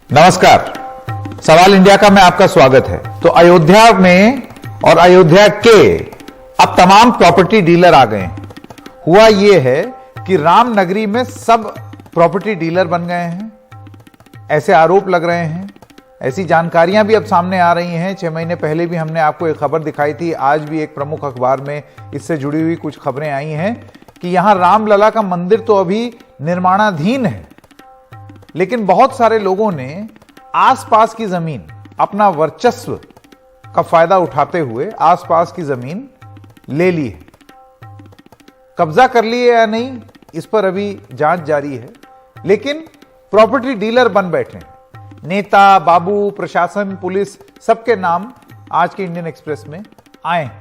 नमस्कार, सवाल इंडिया का में आपका स्वागत है। तो अयोध्या में और अयोध्या के अब तमाम प्रॉपर्टी डीलर आ गए हैं। हुआ यह है कि राम नगरी में सब प्रॉपर्टी डीलर बन गए हैं, ऐसे आरोप लग रहे हैं। ऐसी जानकारियां भी अब सामने आ रही हैं। 6 महीने पहले भी हमने आपको एक खबर दिखाई थी, आज भी एक प्रमुख अखबार में इससे जुड़ी हुई कुछ खबरें आई हैं कि यहां रामलला का मंदिर तो अभी निर्माणाधीन है, लेकिन बहुत सारे लोगों ने आसपास की जमीन, अपना वर्चस्व का फायदा उठाते हुए आसपास की जमीन ले ली है। कब्जा कर लिए या नहीं, इस पर अभी जांच जारी है, लेकिन प्रॉपर्टी डीलर बन बैठे हैं। नेता, बाबू, प्रशासन, पुलिस, सबके नाम आज के इंडियन एक्सप्रेस में आए हैं।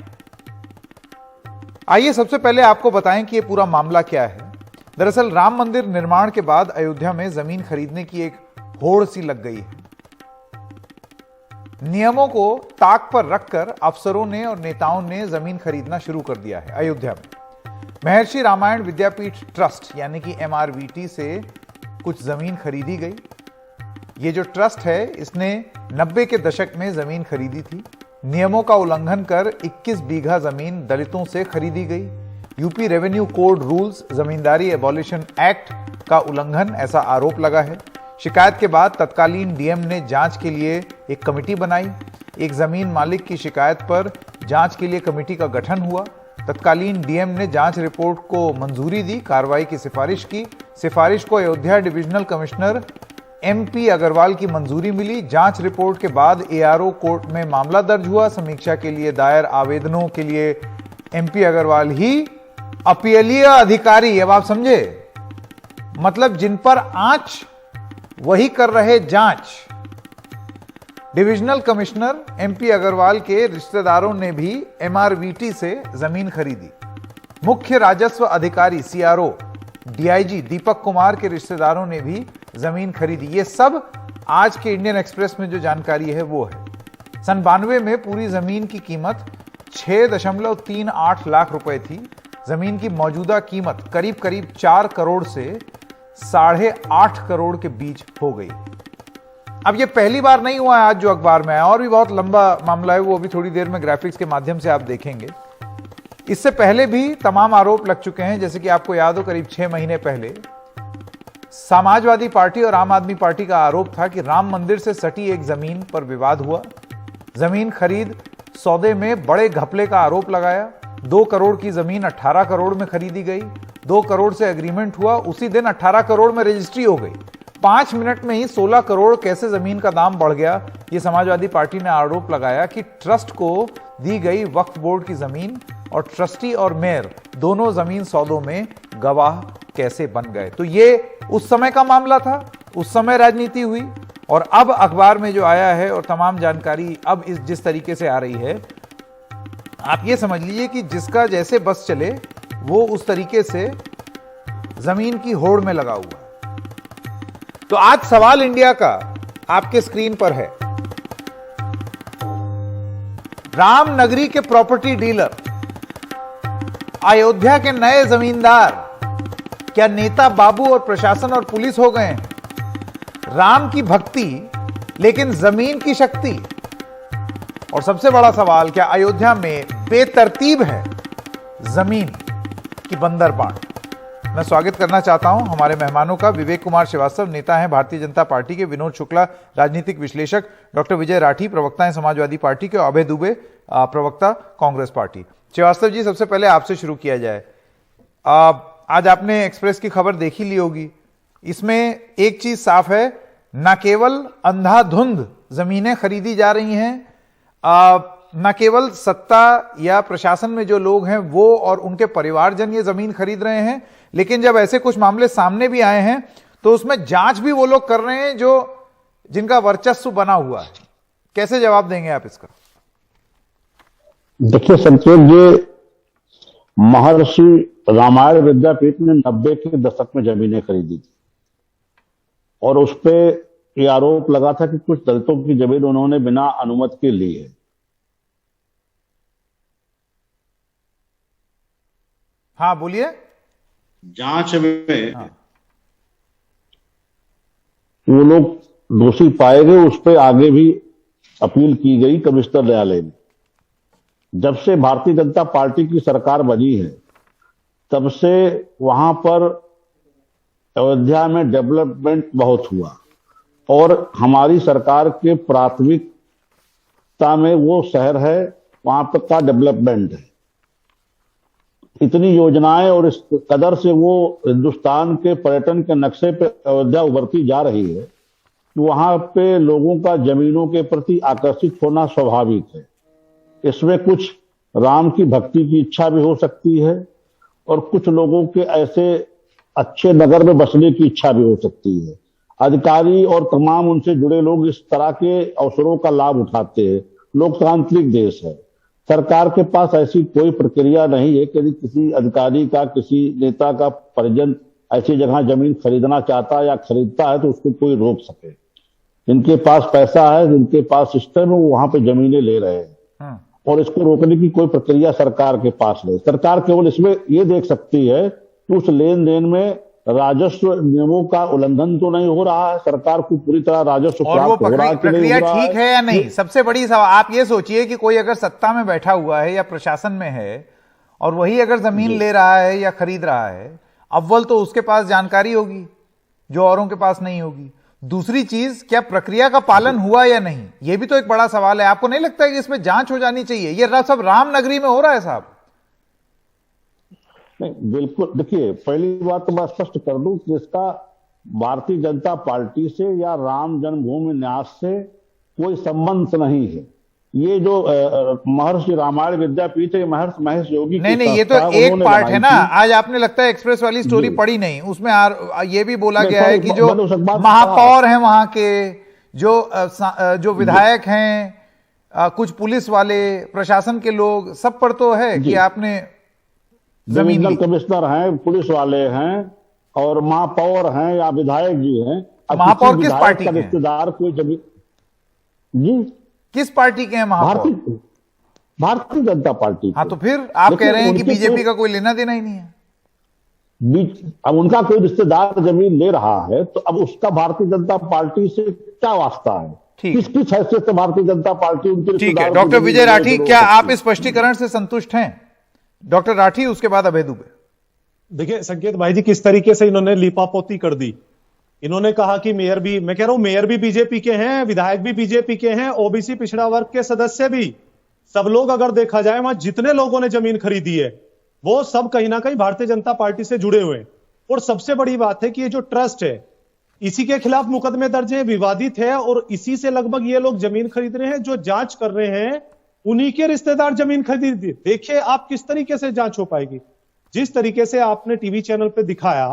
आइए सबसे पहले आपको बताएं कि यह पूरा मामला क्या है। दरअसल राम मंदिर निर्माण के बाद अयोध्या में जमीन खरीदने की एक होड़ सी लग गई है। नियमों को ताक पर रखकर अफसरों ने और नेताओं ने जमीन खरीदना शुरू कर दिया है। अयोध्या में महर्षि रामायण विद्यापीठ ट्रस्ट यानी कि MRVT से कुछ जमीन खरीदी गई। ये जो ट्रस्ट है, इसने 90 के दशक में जमीन खरीदी थी। नियमों का उल्लंघन कर 21 बीघा जमीन दलितों से खरीदी गई। यूपी रेवेन्यू कोड रूल्स जमींदारी एबॉलिशन एक्ट का उल्लंघन, ऐसा आरोप लगा है। शिकायत के बाद तत्कालीन डीएम ने जांच के लिए एक कमेटी बनाई। एक जमीन मालिक की शिकायत पर जांच के लिए कमेटी का गठन हुआ। तत्कालीन डीएम ने जांच रिपोर्ट को मंजूरी दी, कार्रवाई की सिफारिश की। सिफारिश को Ayodhya divisional commissioner MP Agarwal की मंजूरी मिली। जांच रिपोर्ट के बाद ARO कोर्ट में मामला दर्ज हुआ। समीक्षा के लिए दायर आवेदनों के लिए MP अग्रवाल ही अपीलीय अधिकारी, अब आप समझे, मतलब जिन पर आंच वही कर रहे जांच। डिविजनल कमिश्नर MP अग्रवाल के रिश्तेदारों ने भी MRVT से जमीन खरीदी। मुख्य राजस्व अधिकारी CRO DIG दीपक कुमार के रिश्तेदारों ने भी जमीन खरीदी। ये सब आज के इंडियन एक्सप्रेस में जो जानकारी है वो है। सन 92 में पूरी जमीन की कीमत 6.38 लाख रुपए थी। जमीन की मौजूदा कीमत करीब करीब 4 करोड़ से 8.5 करोड़ के बीच हो गई। अब ये पहली बार नहीं हुआ है आज जो अखबार में आया, और भी बहुत लंबा मामला है, वो अभी थोड़ी देर में ग्राफिक्स के माध्यम से आप देखेंगे। इससे पहले भी तमाम आरोप लग चुके हैं। जैसे कि आपको याद हो, करीब 6 महीने पहले समाजवादी पार्टी और आम आदमी पार्टी का आरोप था कि राम मंदिर से सटी एक जमीन पर विवाद हुआ। जमीन खरीद सौदे में बड़े घपले का आरोप लगाया। 2 करोड़ की जमीन 18 करोड़ में खरीदी गई। 2 करोड़ से एग्रीमेंट हुआ, उसी दिन 18 करोड़ में रजिस्ट्री हो गई। 5 मिनट में ही 16 करोड़ कैसे जमीन का दाम बढ़ गया। यह समाजवादी पार्टी ने आरोप लगाया कि ट्रस्ट को दी गई वक्फ बोर्ड की जमीन और ट्रस्टी और मेयर दोनों जमीन सौदों में गवाह कैसे बन गए। तो ये उस समय का मामला था, उस समय राजनीति हुई, और अब अखबार में जो आया है और तमाम जानकारी अब जिस तरीके से आ रही है, आप ये समझ लीजिए कि जिसका जैसे बस चले वो उस तरीके से जमीन की होड़ में लगा हुआ है। तो आज सवाल इंडिया का आपके स्क्रीन पर है। राम नगरी के प्रॉपर्टी डीलर, अयोध्या के नए जमींदार, क्या नेता, बाबू और प्रशासन और पुलिस हो गए हैं? राम की भक्ति लेकिन जमीन की शक्ति। और सबसे बड़ा सवाल, क्या अयोध्या में बेतरतीब है जमीन की बंदरबांट? मैं स्वागत करना चाहता हूं हमारे मेहमानों का। विवेक कुमार श्रीवास्तव नेता हैं भारतीय जनता पार्टी के, विनोद शुक्ला राजनीतिक विश्लेषक, डॉक्टर विजय राठी प्रवक्ता हैं समाजवादी पार्टी के, अभय दुबे प्रवक्ता कांग्रेस पार्टी। श्रीवास्तव जी, सबसे पहले आपसे शुरू किया जाए। आज आपने एक्सप्रेस की खबर देखी ली होगी। इसमें एक चीज साफ है, न केवल अंधाधुंध जमीनें खरीदी जा रही हैं, न केवल सत्ता या प्रशासन में जो लोग हैं वो और उनके परिवारजन ये जमीन खरीद रहे हैं, लेकिन जब ऐसे कुछ मामले सामने भी आए हैं तो उसमें जांच भी वो लोग कर रहे हैं जो जिनका वर्चस्व बना हुआ है। कैसे जवाब देंगे आप इसका? देखिए संकेत जी, महर्षि रामायण विद्यापीठ ने 90 के दशक में जमीनें खरीदी थी और उस पे ये आरोप लगा था कि कुछ दलितों की जमीन उन्होंने बिना अनुमति के ली है। हाँ बोलिए। जांच में वो लोग दोषी पाए गए उस पर आगे भी अपील की गई कमिश्नर न्यायालय में। जब से भारतीय जनता पार्टी की सरकार बनी है तब से वहां पर अयोध्या में डेवलपमेंट बहुत हुआ और हमारी सरकार के प्राथमिकता में वो शहर है, वहां पर का डेवलपमेंट है। इतनी योजनाएं और इस कदर से वो हिंदुस्तान के पर्यटन के नक्शे पे अयोध्या उभरती जा रही है कि वहां पे लोगों का जमीनों के प्रति आकर्षित होना स्वाभाविक है। इसमें कुछ राम की भक्ति की इच्छा भी हो सकती है और कुछ लोगों के ऐसे अच्छे नगर में बसने की इच्छा भी हो सकती है। अधिकारी और तमाम उनसे जुड़े लोग इस तरह के अवसरों का लाभ उठाते हैं। लोकतांत्रिक देश है, सरकार के पास ऐसी कोई प्रक्रिया नहीं है कि यदि किसी अधिकारी का, किसी नेता का परिजन ऐसी जगह जमीन खरीदना चाहता है या खरीदता है तो उसको कोई रोक सके। जिनके पास पैसा है, जिनके पास सिस्टम है, वो वहां पे जमीनें ले रहे हैं और इसको रोकने की कोई प्रक्रिया सरकार के पास नहीं। सरकार केवल इसमें ये देख सकती है कि उस लेन देन में राजस्व नियमों का उल्लंघन तो नहीं हो रहा है, सरकार को पूरी तरह राजस्व और वो प्राप्त हो रहा है कि नहीं प्रक्रिया हो रहा ठीक है या नहीं। सबसे बड़ी सवाल आप ये सोचिए कि कोई अगर सत्ता में बैठा हुआ है या प्रशासन में है और वही अगर जमीन ले रहा है या खरीद रहा है, अव्वल तो उसके पास जानकारी होगी जो औरों के पास नहीं होगी। दूसरी चीज, क्या प्रक्रिया का पालन हुआ या नहीं, यह भी तो एक बड़ा सवाल है। आपको नहीं लगता है कि इसमें जांच हो जानी चाहिए? ये सब राम नगरी में हो रहा है साहब। नहीं, बिल्कुल। देखिए, पहली बात तो मैं स्पष्ट कर दूं कि इसका भारतीय जनता पार्टी से या राम जन्मभूमि न्यास से कोई संबंध नहीं है। ये जो महर्षि रामायण विद्यापीठ है, महर्षि महेश योगी की नहीं, ये तो संस्था एक उन्होंने पार्ट है ना। बनाई थी। आज आपने लगता है एक्सप्रेस वाली स्टोरी पढ़ी नहीं, उसमें ये भी बोला नहीं, गया है कि जो मैंने उस अखबार से महापौर हैं वहां के, जो विधायक हैं, कुछ पुलिस वाले, प्रशासन के लोग, सब पर तो है कि आपने जमीन डिविजनल ली। कमिश्नर हैं, पुलिस वाले हैं और महापौर हैं या विधायक जी हैं। अब महापौर किसी किस विधायक पार्टी का के हैं? रिश्तेदार कोई जमीन जी किस पार्टी के हैं महापौर? भारतीय जनता पार्टी हाँ, के। तो फिर आप लेकिन कह रहे हैं कि उनके बीजेपी कोई- का कोई लेना देना ही नहीं है। अब उनका कोई रिश्तेदार जमीन ले रहा है तो अब उसका भारतीय जनता पार्टी से क्या वास्ता है? ठीक। किस हैसियत से भारतीय जनता पार्टी उनके ठीक है। रिश्तेदार को डॉक्टर जमीन विजय देने राठी, की जरूरत क्या आप है? इस स्पष्टीकरण से संतुष्ट हैं? डॉक्टर राठी, उसके बाद अभय दुबे। देखिए संकेत भाई जी, किस तरीके से इन्होंने लीपापोती कर दी। इन्होंने कहा कि मेयर भी, मैं कह रहा हूं मेयर भी बीजेपी के हैं, विधायक भी बीजेपी के हैं, ओबीसी पिछड़ा वर्ग के सदस्य भी, सब लोग अगर देखा जाए वहां जितने लोगों ने जमीन खरीदी है वो सब कहीं ना कहीं भारतीय जनता पार्टी से जुड़े हुए हैं। और सबसे बड़ी बात है कि ये जो ट्रस्ट है इसी के खिलाफ मुकदमे दर्ज है, विवादित है और इसी से लगभग ये लोग जमीन खरीद रहे हैं। जो जांच कर रहे हैं उन्हीं के रिश्तेदार जमीन खरीद। देखिए आप किस तरीके से जांच हो पाएगी। जिस तरीके से आपने टीवी चैनल पे दिखाया,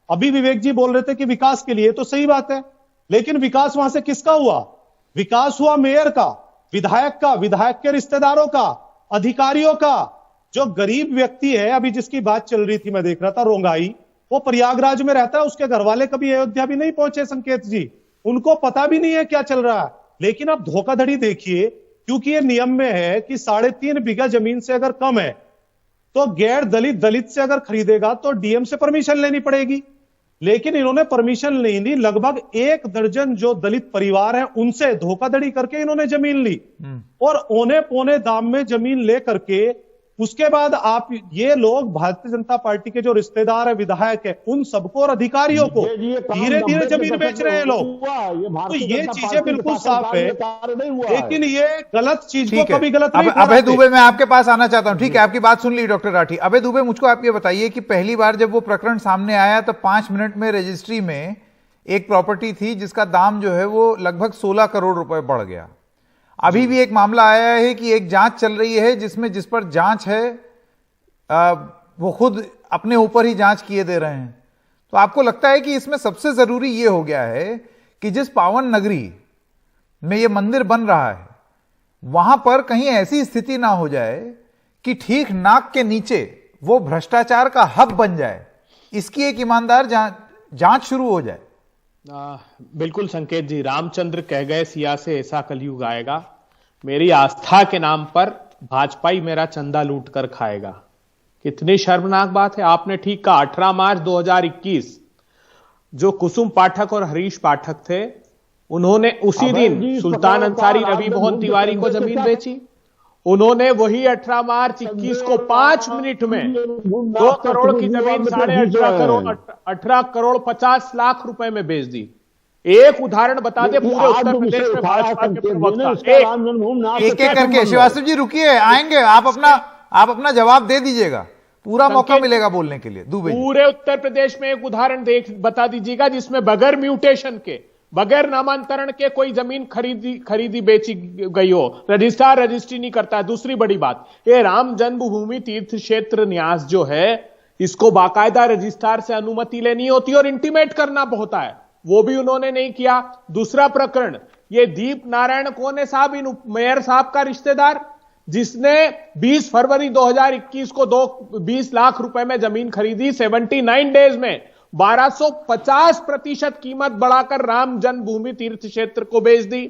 अभी विवेक जी बोल रहे थे कि विकास के लिए, तो सही बात है, लेकिन विकास वहां से किसका हुआ? विकास हुआ मेयर का, विधायक का, विधायक के रिश्तेदारों का, अधिकारियों का। जो गरीब व्यक्ति है, अभी जिसकी बात चल रही थी मैं देख रहा था, रोंगाई, वो प्रयागराज में रहता है, उसके घर वाले कभी अयोध्या भी नहीं पहुंचे संकेत जी, उनको पता भी नहीं है क्या चल रहा है। लेकिन आप धोखाधड़ी देखिए, क्योंकि ये नियम में है कि 3.5 बीघा जमीन से अगर कम है तो गैर दलित से अगर खरीदेगा तो डीएम से परमिशन लेनी पड़ेगी। लेकिन इन्होंने परमिशन नहीं ली। लगभग 1 दर्जन जो दलित परिवार हैं उनसे धोखाधड़ी करके इन्होंने जमीन ली और औने पौने दाम में जमीन ले करके उसके बाद आप ये लोग भारतीय जनता पार्टी के जो रिश्तेदार है, विधायक है, उन सबको और अधिकारियों को धीरे धीरे जमीन बेच रहे हैं लोग। तो ये चीजें बिल्कुल साफ है, लेकिन ये गलत चीज को कभी गलत नहीं। अभय दुबे, मैं आपके पास आना चाहता हूं। ठीक है, आपकी बात सुन ली डॉक्टर राठी। अभय दुबे, मुझको आप ये बताइए कि पहली बार जब वो प्रकरण सामने आया तो 5 मिनट में रजिस्ट्री में एक प्रॉपर्टी थी जिसका दाम जो है वो लगभग 16 करोड़ रुपए बढ़ गया। अभी भी एक मामला आया है कि एक जांच चल रही है जिसमें जिस पर जांच है वो खुद अपने ऊपर ही जांच किए दे रहे हैं। तो आपको लगता है कि इसमें सबसे जरूरी ये हो गया है कि जिस पावन नगरी में ये मंदिर बन रहा है वहां पर कहीं ऐसी स्थिति ना हो जाए कि ठीक नाक के नीचे वो भ्रष्टाचार का हब बन जाए, इसकी एक ईमानदार जांच शुरू हो जाए। बिल्कुल संकेत जी, रामचंद्र कह गए सिया से ऐसा कलयुग आएगा, मेरी आस्था के नाम पर भाजपा ही मेरा चंदा लूट कर खाएगा। कितनी शर्मनाक बात है। आपने ठीक कहा, 18 मार्च 2021 जो कुसुम पाठक और हरीश पाठक थे उन्होंने उसी अभय दिन जी, सुल्तान सफल अंसारी का रवि रामजन्म मोहन भूमि तिवारी को से जमीन क्या बेची। उन्होंने वही 18 मार्च 21 को 5 मिनट में 2 करोड़ की जमीन 18 करोड़ 50 लाख रुपए में बेच दी। एक उदाहरण बता दे पूरे उत्तर प्रदेश में भाजपा के प्रवक्ता एक एक करके। श्रीवास्तव जी रुकिए, आएंगे, आप अपना जवाब दे दीजिएगा, पूरा मौका मिलेगा बोलने के लिए। दुबे जी, पूरे उत्तर प्रदेश में एक उदाहरण बता दीजिएगा जिसमें बगैर म्यूटेशन के, बगैर नामांतरण के कोई जमीन खरीदी बेची गई हो। रजिस्ट्रार रजिस्ट्री नहीं करता है। दूसरी बड़ी बात, ये राम जन्मभूमि तीर्थ क्षेत्र न्यास जो है, इसको बाकायदा रजिस्ट्रार से अनुमति लेनी होती है और इंटीमेट करना होता है, वो भी उन्होंने नहीं किया। दूसरा प्रकरण, ये दीप नारायण कौन है साहब, इन मेयर साहब का रिश्तेदार, जिसने 20 फरवरी 2021 को 20 लाख रुपए में जमीन खरीदी, 79 डेज में 1250% कीमत बढ़ाकर राम जन्मभूमि तीर्थ क्षेत्र को बेच दी।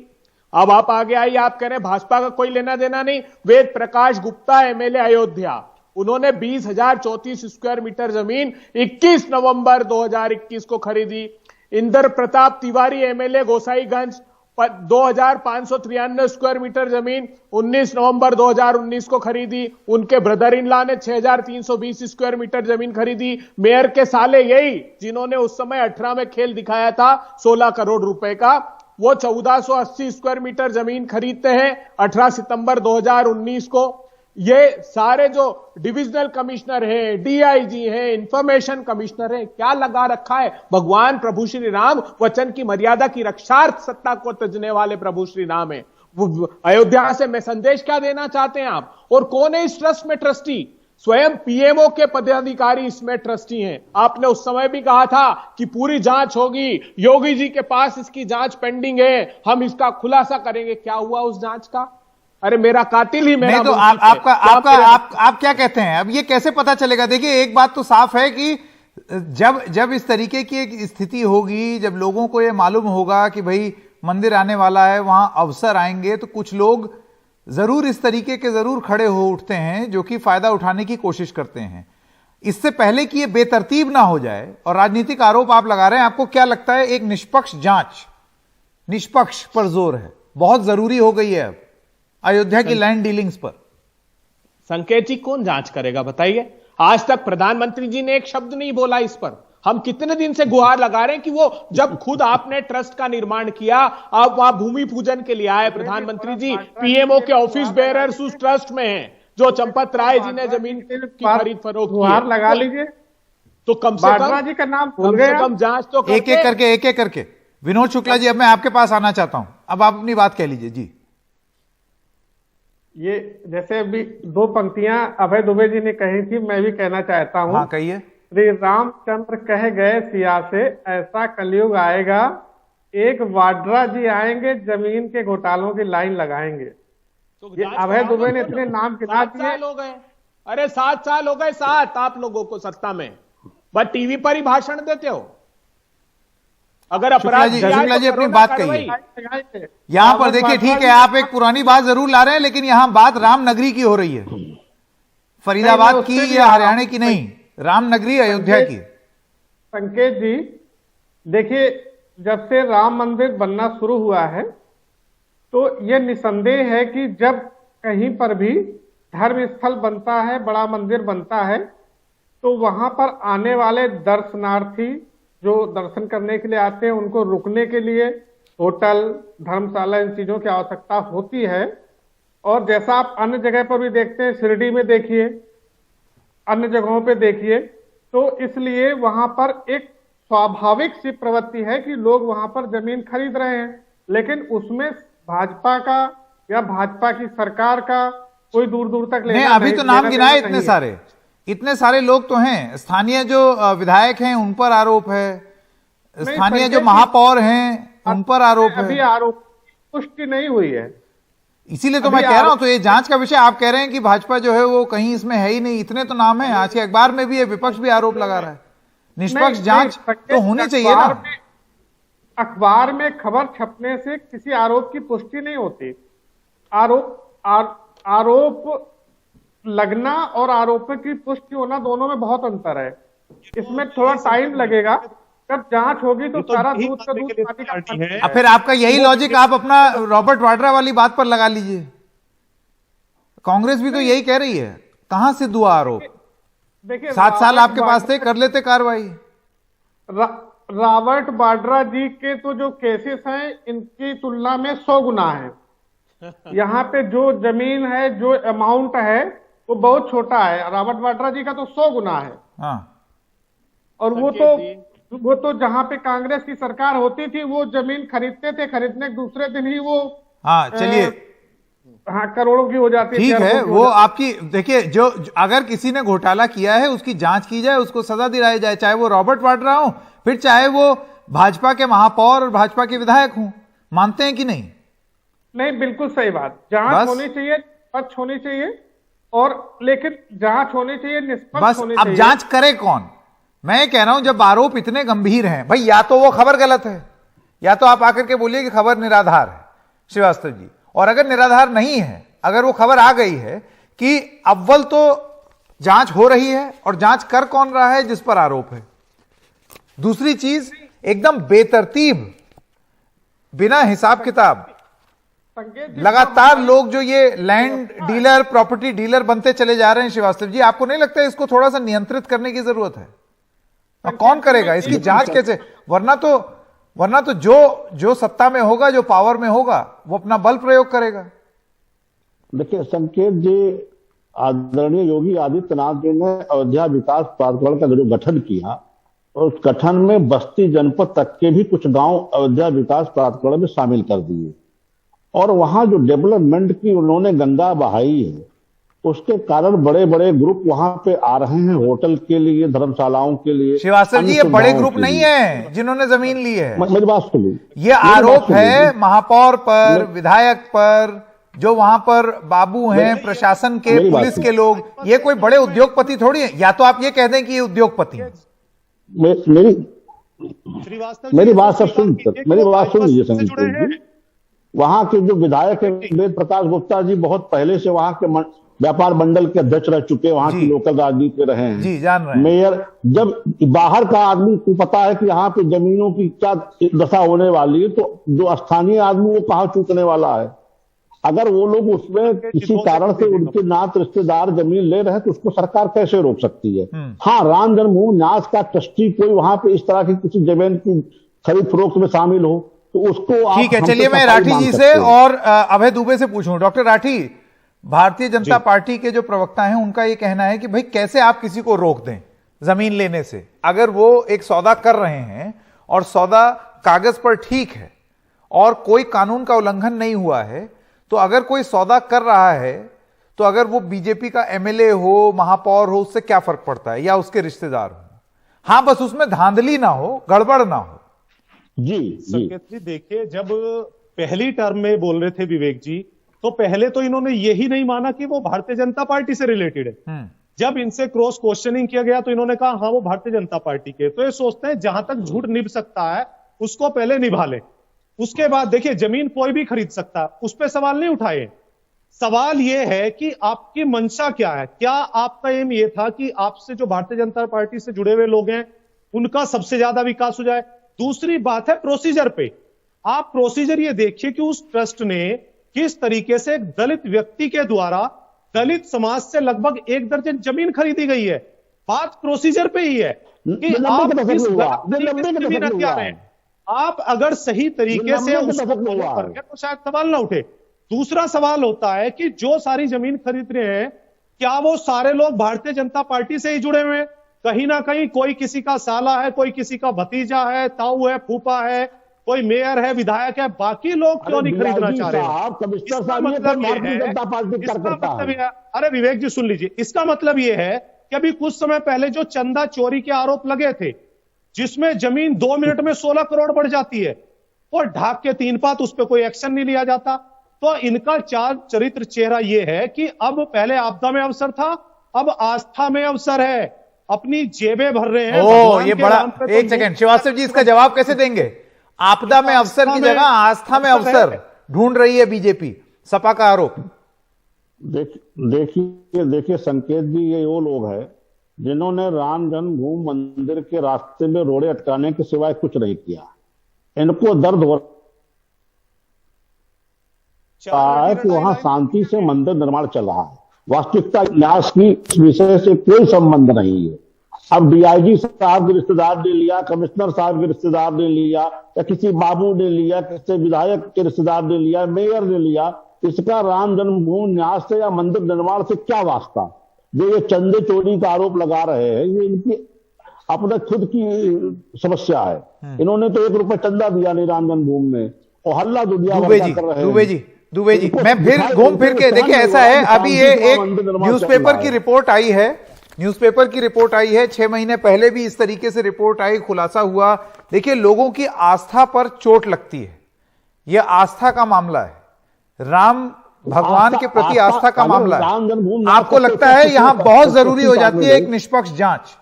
अब आप आगे आइए, आप कह रहे हैं भाजपा का कोई लेना देना नहीं। वेद प्रकाश गुप्ता एमएलए अयोध्या, उन्होंने 20,034 स्क्वायर मीटर जमीन 21 नवंबर 2021 को खरीदी। Indra Pratap Tiwari MLA Gosainganj 2,593 square metre जमीन 19 नवंबर 2019 को खरीदी। उनके ब्रदर इन लॉ ने 6,320 स्क्वायर मीटर जमीन खरीदी। मेयर के साले यही जिन्होंने उस समय 18 में खेल दिखाया था 16 करोड़ रुपए का, वो 1480 स्क्वायर मीटर जमीन खरीदते हैं 18 सितंबर 2019 को। ये सारे जो डिविजनल कमिश्नर हैं, डीआईजी हैं, इंफॉर्मेशन कमिश्नर हैं, क्या लगा रखा है। भगवान प्रभु श्री राम वचन की मर्यादा की रक्षार्थ सत्ता को तजने वाले प्रभु श्री राम है। अयोध्या से मैं संदेश क्या देना चाहते हैं आप? और कौन है इस ट्रस्ट में ट्रस्टी? स्वयं पीएमओ के पदाधिकारी इसमें ट्रस्टी हैं। आपने उस समय भी कहा था कि पूरी जांच होगी, योगी जी के पास इसकी जांच पेंडिंग है, हम इसका खुलासा करेंगे। क्या हुआ उस जांच का? अरे मेरा कातिल ही मेरा नहीं तो आप क्या कहते हैं? अब ये कैसे पता चलेगा? देखिए, एक बात तो साफ है कि जब इस तरीके की एक स्थिति होगी, जब लोगों को ये मालूम होगा कि भाई मंदिर आने वाला है, वहां अवसर आएंगे, तो कुछ लोग जरूर इस तरीके के जरूर खड़े हो उठते हैं जो कि फायदा उठाने की कोशिश करते हैं। इससे पहले कि ये बेतरतीब ना हो जाए और राजनीतिक आरोप आप लगा रहे हैं, आपको क्या लगता है एक निष्पक्ष जांच, निष्पक्ष पर जोर है, बहुत जरूरी हो गई है अब अयोध्या की लैंड डीलिंग्स पर? संकेत जी, कौन जांच करेगा बताइए? आज तक प्रधानमंत्री जी ने एक शब्द नहीं बोला इस पर। हम कितने दिन से गुहार लगा रहे हैं कि वो जब खुद आपने ट्रस्ट का निर्माण किया, आप वहां भूमि पूजन के लिए आए प्रधानमंत्री जी, पीएमओ के ऑफिस बेयरर्स उस ट्रस्ट में हैं, जो चंपत राय जी ने जमीन की खरीद फरोख्त की। गुहार लगा लीजिए तो कम से कम जांच तो एक एक करके। विनोद शुक्ला जी, अब मैं आपके पास आना चाहता हूं, अब आप अपनी बात कह लीजिए जी। ये जैसे अभी 2 पंक्तियां अभय दुबे जी ने कही थी, मैं भी कहना चाहता हूं। हाँ, कहिए। श्री रामचंद्र कह गए सिया से, ऐसा कलयुग आएगा, एक वाड्रा जी आएंगे, जमीन के घोटालों की लाइन लगाएंगे। तो ये अभय दुबे ने इतने नाम गिना दिए। 7 साल हो गए, अरे 7 साल हो गए, 7 आप लोगों को सत्ता में, बस टीवी पर ही भाषण देते हो। अगर अपराध शुक्ला जी अपनी बात कहिए। यहां पर देखिए, ठीक है, आप एक पुरानी बात जरूर ला रहे हैं, लेकिन यहां बात रामनगरी की हो रही है, फरीदाबाद की या हरियाणा की नहीं, रामनगरी अयोध्या की। संकेत जी देखिए, जब से राम मंदिर बनना शुरू हुआ है, तो यह निसंदेह है कि जब कहीं पर भी धर्म स्थल बनता है, बड़ा मंदिर बनता है, तो वहां पर आने वाले दर्शनार्थी जो दर्शन करने के लिए आते हैं, उनको रुकने के लिए होटल, धर्मशाला, इन चीजों की आवश्यकता होती है। और जैसा आप अन्य जगह पर भी देखते हैं, शिरडी में देखिए, अन्य जगहों पे देखिए, तो इसलिए वहां पर एक स्वाभाविक सी प्रवृत्ति है कि लोग वहां पर जमीन खरीद रहे हैं, लेकिन उसमें भाजपा का या भाजपा की सरकार का कोई दूर दूर तक लेना नहीं। अभी तो नाम गिनाए इतने सारे लोग तो हैं। स्थानीय जो विधायक हैं उन पर आरोप है, स्थानीय जो महापौर हैं उन पर आरोप है। अभी आरोप पुष्टि नहीं हुई है, इसीलिए तो मैं कह रहा हूं। तो ये जांच का विषय आप कह रहे हैं कि भाजपा जो है वो कहीं इसमें है ही नहीं, इतने तो नाम है। आज के अखबार में भी विपक्ष भी आरोप लगा रहा है। निष्पक्ष जांच तो होनी चाहिए ना। अखबार में खबर छपने से किसी आरोप की पुष्टि नहीं होती। आरोप लगना और आरोप की पुष्टि होना, दोनों में बहुत अंतर है। इसमें थोड़ा टाइम लगेगा, जब जांच होगी तो ये तो सारा यही दूध का करने दूध के लिए पानी का पार्टी पानी है। अब फिर आपका यही लॉजिक आप अपना रॉबर्ट वाड्रा वाली बात पर लगा लीजिए। कांग्रेस भी तो यही कह रही है, कहां से दुआ आरोप? देखिए 7 साल आपके पास थे, रॉबर्ट कर लेते कार्रवाई। रॉबर्ट वाड्रा जी के तो जो केसेस हैं इनकी तुलना में 100 गुना है। यहाँ पे जो जमीन है, जो अमाउंट है वो बहुत छोटा है। रॉबर्ट वाड्रा जी का तो 100 गुना है। हाँ, और वो तो जहां पे कांग्रेस की सरकार होती थी वो जमीन खरीदते थे, खरीदने के दूसरे दिन ही वो हाँ, चलिए हाँ करोड़ों की हो जाती थी, ठीक है। अरबों की हो वो जाती आपकी देखिए, जो अगर किसी ने घोटाला किया है उसकी जांच की जाए, उसको सजा दिलाई जाए, चाहे वो रॉबर्ट वाड्रा हो, फिर चाहे वो भाजपा के महापौर और भाजपा के विधायक हों। मानते हैं कि नहीं? नहीं, बिल्कुल सही बात। जांच बस। होनी चाहिए, निष्पक्ष होनी चाहिए, और लेकिन जांच होनी चाहिए, निष्पक्ष बस होनी अब चाहिए। जांच करे कौन? मैं कह रहा हूं जब आरोप इतने गंभीर हैं, भाई या तो वो खबर गलत है, या तो आप आकर के बोलिए कि खबर निराधार है श्रीवास्तव जी। और अगर निराधार नहीं है, अगर वो खबर आ गई है कि अव्वल तो जांच हो रही है, और जांच कर कौन रहा है जिस पर आरोप है। दूसरी चीज, एकदम बेतरतीब, बिना हिसाब किताब, संकेत जी, लगातार लोग जो ये लैंड डीलर, प्रॉपर्टी डीलर बनते चले जा रहे हैं श्रीवास्तव जी, आपको नहीं लगता है इसको थोड़ा सा नियंत्रित करने की जरूरत है? और कौन करेगा इसकी जांच कैसे? वरना तो जो सत्ता में होगा, जो पावर में होगा, वो अपना बल प्रयोग करेगा। देखिए संकेत जी, आदरणीय योगी आदित्यनाथ जी ने अयोध्या विकास प्राधिकरण का जो गठन किया, और उस गठन में बस्ती जनपद तक के भी कुछ गांव अयोध्या विकास प्राधिकरण में शामिल कर दिए, और वहां जो डेवलपमेंट की उन्होंने गंगा बहाई है, उसके कारण बड़े बड़े ग्रुप वहां पे आ रहे हैं, होटल के लिए, धर्मशालाओं के लिए। श्रीवास्तव जी, ये अन्य बड़े सुविधाओं ग्रुप के नहीं लिए। है जिन्होंने जमीन ली है। मेरी बात सुनिए, ये आरोप है सुनिए। महापौर पर, विधायक पर, जो वहां पर बाबू हैं, प्रशासन के, मेरी बात पुलिस के सुनिए। लोग। ये कोई बड़े उद्योगपति थोड़ी है। या तो आप ये कह दें कि ये उद्योगपति हैं। मेरी श्रीवास्तव जी, मेरी ये बात तो सब सुन स्वीकार कीजिए कि मेरी वो बात भाजपा सुन लीजिए से जुड़े संकेत हैं। जी। वहां के जो विधायक है वेद प्रकाश गुप्ता जी, बहुत पहले से वहां के व्यापार मंडल के अध्यक्ष रह चुके, वहां जी। की लोकल राजनीति में रहे हैं। जी, जान रहे हैं। मेयर, जब बाहर का आदमी को पता है कि यहाँ पे जमीनों की क्या दशा होने वाली है, तो जो स्थानीय आदमी वो कहाँ चूकने वाला है? अगर वो लोग उसमें किसी कारण से उनके नात रिश्तेदार जमीन ले रहे हैं, तो उसको सरकार कैसे रोक सकती है? हाँ, राम जन्मभूमि न्यास का ट्रस्टी कोई वहां पे इस तरह की किसी जमीन की खरीद फरोख्त में शामिल हो, तो उसको आप ठीक है, हमसे चलिए मैं सफाई राठी मांग जी सकते से हैं। और अभय दुबे से पूछूं। डॉक्टर राठी, भारतीय जनता पार्टी के जो प्रवक्ता हैं उनका ये कहना है कि भाई कैसे आप किसी को रोक दें जमीन लेने से? अगर वो एक सौदा कर रहे हैं और सौदा कागज पर ठीक है और कोई कानून का उल्लंघन नहीं हुआ है, तो अगर कोई सौदा कर रहा है, तो अगर वो बीजेपी का एमएलए हो, महापौर हो, उससे क्या फर्क पड़ता है, या उसके रिश्तेदार हो? हाँ, बस उसमें धांधली ना हो, गड़बड़ ना हो। जी संकेत जी, देखिए, जब पहली टर्म में बोल रहे थे विवेक जी, तो पहले तो इन्होंने यही नहीं माना कि वो भारतीय जनता पार्टी से रिलेटेड है। जब इनसे क्रॉस क्वेश्चनिंग किया गया तो इन्होंने कहा हाँ वो भारतीय जनता पार्टी के। तो ये सोचते हैं जहां तक झूठ निभ सकता है उसको पहले निभा ले, उसके बाद देखिए जमीन कोई भी खरीद सकता है, उस पर सवाल नहीं उठाए। सवाल यह है कि आपकी मंशा क्या है? क्या आपका एम यह था कि आपसे जो भारतीय जनता पार्टी से जुड़े हुए लोग हैं उनका सबसे ज्यादा विकास हो जाए? दूसरी बात है प्रोसीजर पे। आप प्रोसीजर ये देखिए कि उस ट्रस्ट ने किस तरीके से एक दलित व्यक्ति के द्वारा दलित समाज से लगभग 1 दर्जन जमीन खरीदी गई है। बात प्रोसीजर पे ही है कि आप किस तरीके से जमीन हथियार हैं। आप अगर सही तरीके से उसको फॉलो करके तो शायद सवाल ना उठे। दूसरा सवाल होता है कि जो सारी जमीन खरीद रहे हैं, क्या वो सारे लोग भारतीय जनता पार्टी से ही जुड़े हुए हैं? कहीं ना कहीं कोई किसी का साला है, कोई किसी का भतीजा है, ताऊ है, फूफा है, कोई मेयर है, विधायक है, बाकी लोग क्यों नहीं खरीदना चाह रहे हैं? इसका मतलब ये है, अरे विवेक जी सुन लीजिए, इसका मतलब ये है कि अभी कुछ समय पहले जो चंदा चोरी के आरोप लगे थे, जिसमें जमीन 2 मिनट में 16 करोड़ बढ़ जाती है, और ढाक के 3 पात उस पर कोई एक्शन नहीं लिया जाता। तो इनका चरित्र चेहरा ये है कि अब पहले आपदा में अवसर था, अब आस्था में अवसर है। अपनी जेबें भर रहे हैं। ओ, ये बड़ा, एक सेकंड श्रीवास्तव जी, इसका जवाब कैसे देंगे? आपदा में अवसर की जगह आस्था में अवसर ढूंढ रही है बीजेपी, सपा का आरोप। देखिए संकेत जी, ये वो लोग हैं जिन्होंने राम जन्मभूमि मंदिर के रास्ते में रोड़े अटकाने के सिवाय कुछ नहीं किया। इनको दर्द हो रहा है कि वहां शांति से मंदिर निर्माण चल रहा है। वास्तविकता इतिहास की इस विषय से कोई संबंध नहीं है। अब डीआईजी साहब के रिश्तेदार ने लिया, कमिश्नर साहब के रिश्तेदार ने लिया, या किसी बाबू ने लिया, किसी विधायक के रिश्तेदार ने लिया, मेयर ने लिया, इसका राम जन्मभूमि न्यास से या मंदिर निर्माण से क्या वास्ता? जो ये चंदे चोरी का आरोप लगा रहे हैं, ये इनकी अपने खुद की समस्या है। इन्होंने तो 1 रुपए चंदा दिया नहीं राम जन्मभूमि में, और हल्ला दुनिया भर का कर रहे हैं। दुबे जी, मैं फिर घूम फिर के देखिए, ऐसा है, अभी ये एक न्यूज़पेपर की रिपोर्ट आई है, 6 महीने पहले भी इस तरीके से रिपोर्ट आई, खुलासा हुआ। देखिए, लोगों की आस्था पर चोट लगती है, यह आस्था का मामला है, राम भगवान के प्रति आस्था का मामला है। आपको लगता है यहां बहुत जरूरी हो जाती है एक निष्पक्ष जांच?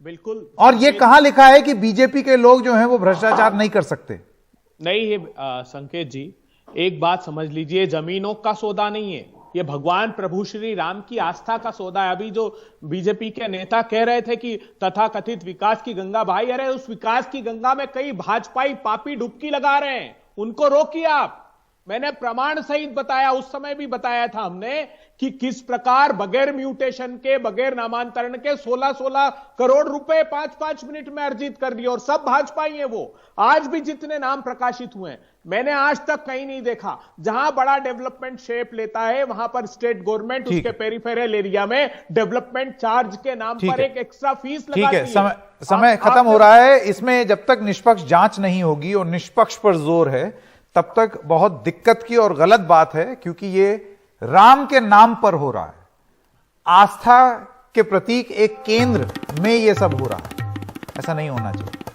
बिल्कुल। और ये कहां लिखा है कि बीजेपी के लोग जो हैं वो भ्रष्टाचार नहीं कर सकते? नहीं, ये संकेत जी, एक बात समझ लीजिए, जमीनों का सौदा नहीं है, ये भगवान प्रभु श्री राम की आस्था का सौदा है। अभी जो बीजेपी के नेता कह रहे थे कि तथाकथित विकास की गंगा, भाई अरे उस विकास की गंगा में कई भाजपाई पापी डुबकी लगा रहे हैं, उनको रोकिए आप। मैंने प्रमाण सहित बताया, उस समय भी बताया था हमने कि किस प्रकार बगैर म्यूटेशन के, बगैर नामांतरण के 16-16 करोड़ रुपए 5-5 मिनट में अर्जित कर दिए, और सब भाजपाई हैं वो। आज भी जितने नाम प्रकाशित हुए हैं, मैंने आज तक कहीं नहीं देखा जहां बड़ा डेवलपमेंट शेप लेता है वहां पर स्टेट गवर्नमेंट उसके पेरिफेरल एरिया में डेवलपमेंट चार्ज के नाम पर एक एक्स्ट्रा फीस लगाती है। ठीक है, समय खत्म हो रहा है। इसमें जब तक निष्पक्ष जांच नहीं होगी और निष्पक्ष पर जोर है, तब तक बहुत दिक्कत की और गलत बात है, क्योंकि ये राम के नाम पर हो रहा है, आस्था के प्रतीक एक केंद्र में ये सब हो रहा है। ऐसा नहीं होना चाहिए।